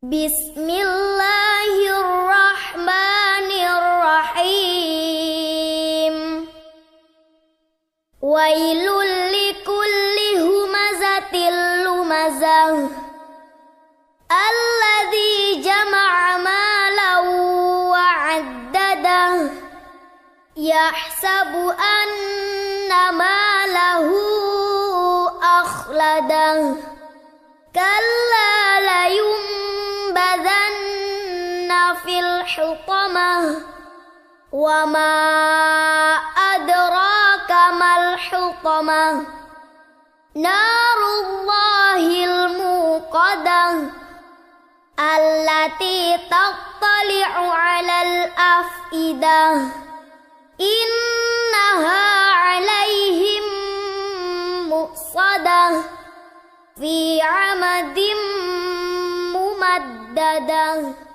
بسم الله الرحمن الرحيم ويل لكل همزة لمزة الذي جمع مالا وعدده يحسب أن ماله أخلده كلا لينبذن في الحطمة وما أدراك ما الحطمة نار الله الموقدة التي تطلع على الأفئدة إنها عليهم مؤصدة في عمد ممددة.